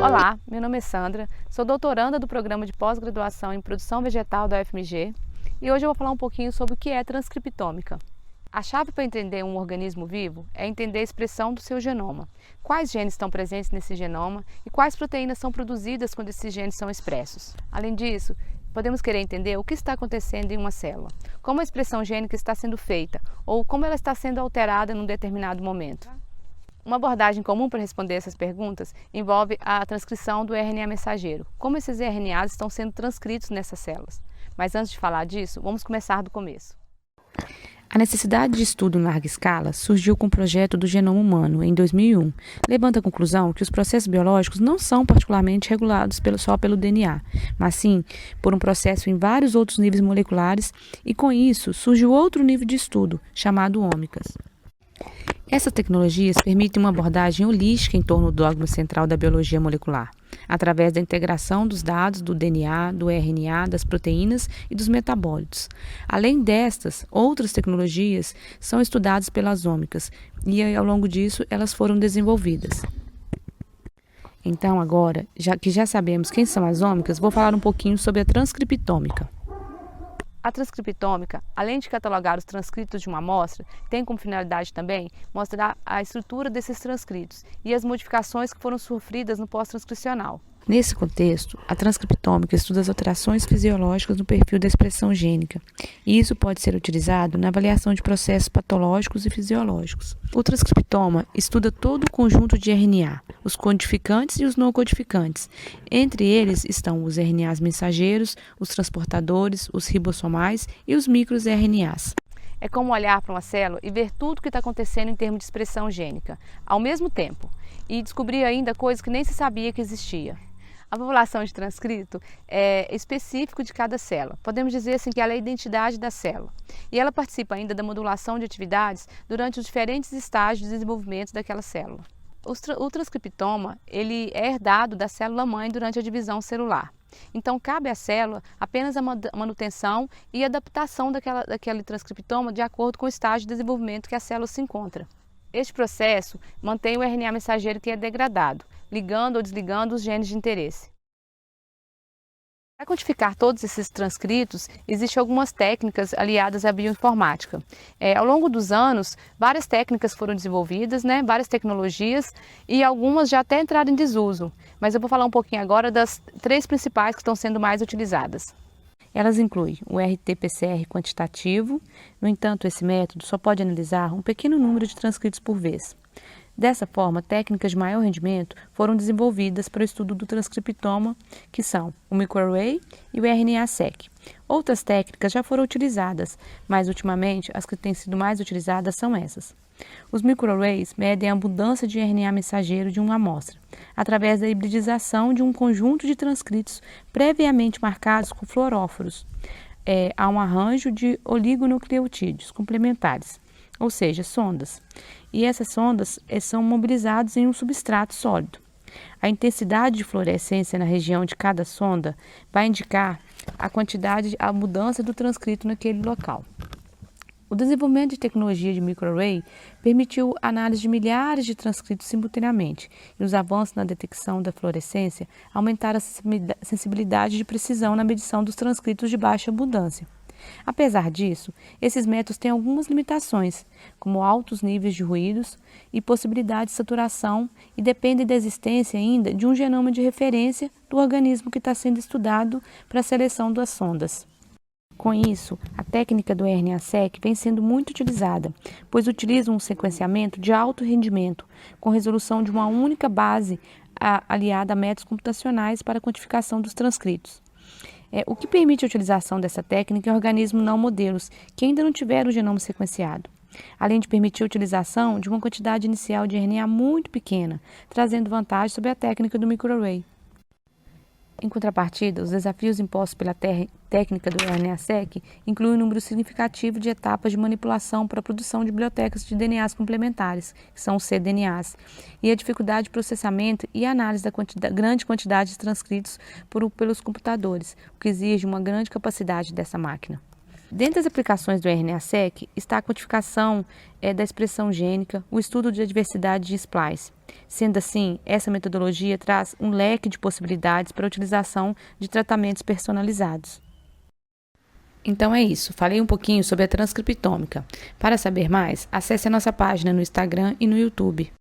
Olá, meu nome é Sandra, sou doutoranda do programa de pós-graduação em produção vegetal da UFMG e hoje eu vou falar um pouquinho sobre o que é transcriptômica. A chave para entender um organismo vivo é entender a expressão do seu genoma, quais genes estão presentes nesse genoma e quais proteínas são produzidas quando esses genes são expressos. Além disso, podemos querer entender o que está acontecendo em uma célula, como a expressão gênica está sendo feita ou como ela está sendo alterada num determinado momento. Uma abordagem comum para responder essas perguntas envolve a transcrição do RNA mensageiro, como esses RNAs estão sendo transcritos nessas células. Mas antes de falar disso, vamos começar do começo. A necessidade de estudo em larga escala surgiu com o projeto do genoma humano, em 2001, levando à conclusão que os processos biológicos não são particularmente regulados só pelo DNA, mas sim por um processo em vários outros níveis moleculares, e com isso surgiu outro nível de estudo, chamado ômicas. Essas tecnologias permitem uma abordagem holística em torno do dogma central da biologia molecular, através da integração dos dados do DNA, do RNA, das proteínas e dos metabólitos. Além destas, outras tecnologias são estudadas pelas ômicas e, ao longo disso, elas foram desenvolvidas. Então, agora, já sabemos quem são as ômicas, vou falar um pouquinho sobre a transcriptômica. A transcriptômica, além de catalogar os transcritos de uma amostra, tem como finalidade também mostrar a estrutura desses transcritos e as modificações que foram sofridas no pós-transcricional. Nesse contexto, a transcriptômica estuda as alterações fisiológicas no perfil da expressão gênica, e isso pode ser utilizado na avaliação de processos patológicos e fisiológicos. O transcriptoma estuda todo o conjunto de RNA, os codificantes e os não codificantes. Entre eles estão os RNAs mensageiros, os transportadores, os ribossomais e os microRNAs. É como olhar para uma célula e ver tudo o que está acontecendo em termos de expressão gênica, ao mesmo tempo, e descobrir ainda coisas que nem se sabia que existia. A população de transcrito é específico de cada célula. Podemos dizer assim que ela é a identidade da célula. E ela participa ainda da modulação de atividades durante os diferentes estágios de desenvolvimento daquela célula. O transcriptoma ele é herdado da célula-mãe durante a divisão celular. Então, cabe à célula apenas a manutenção e adaptação daquele transcriptoma de acordo com o estágio de desenvolvimento que a célula se encontra. Este processo mantém o RNA mensageiro que é degradado, ligando ou desligando os genes de interesse. Para codificar todos esses transcritos, existem algumas técnicas aliadas à bioinformática. Ao longo dos anos, várias técnicas foram desenvolvidas, várias tecnologias, e algumas já até entraram em desuso. Mas eu vou falar um pouquinho agora das 3 principais que estão sendo mais utilizadas. Elas incluem o RT-PCR quantitativo, no entanto, esse método só pode analisar um pequeno número de transcritos por vez. Dessa forma, técnicas de maior rendimento foram desenvolvidas para o estudo do transcriptoma, que são o microarray e o RNA-seq. Outras técnicas já foram utilizadas, mas ultimamente as que têm sido mais utilizadas são essas. Os microarrays medem a abundância de RNA mensageiro de uma amostra, através da hibridização de um conjunto de transcritos previamente marcados com fluoróforos. Há um arranjo de oligonucleotídeos complementares, ou seja, sondas. E essas sondas são mobilizadas em um substrato sólido. A intensidade de fluorescência na região de cada sonda vai indicar a mudança do transcrito naquele local. O desenvolvimento de tecnologia de microarray permitiu a análise de milhares de transcritos simultaneamente, e os avanços na detecção da fluorescência aumentaram a sensibilidade de precisão na medição dos transcritos de baixa abundância. Apesar disso, esses métodos têm algumas limitações, como altos níveis de ruídos e possibilidade de saturação, e dependem da existência ainda de um genoma de referência do organismo que está sendo estudado para a seleção das sondas. Com isso, a técnica do RNA-seq vem sendo muito utilizada, pois utiliza um sequenciamento de alto rendimento, com resolução de uma única base aliada a métodos computacionais para a quantificação dos transcritos. O que permite a utilização dessa técnica em organismos não modelos que ainda não tiveram o genoma sequenciado, além de permitir a utilização de uma quantidade inicial de RNA muito pequena, trazendo vantagem sobre a técnica do microarray. Em contrapartida, os desafios impostos pela técnica do RNA-seq incluem um número significativo de etapas de manipulação para a produção de bibliotecas de DNAs complementares, que são os cDNAs, e a dificuldade de processamento e análise da grande quantidade de transcritos pelos computadores, o que exige uma grande capacidade dessa máquina. Dentre as aplicações do RNA-seq está a quantificação da expressão gênica, o estudo de diversidade de splice. Sendo assim, essa metodologia traz um leque de possibilidades para a utilização de tratamentos personalizados. Então é isso, falei um pouquinho sobre a transcriptômica. Para saber mais, acesse a nossa página no Instagram e no YouTube.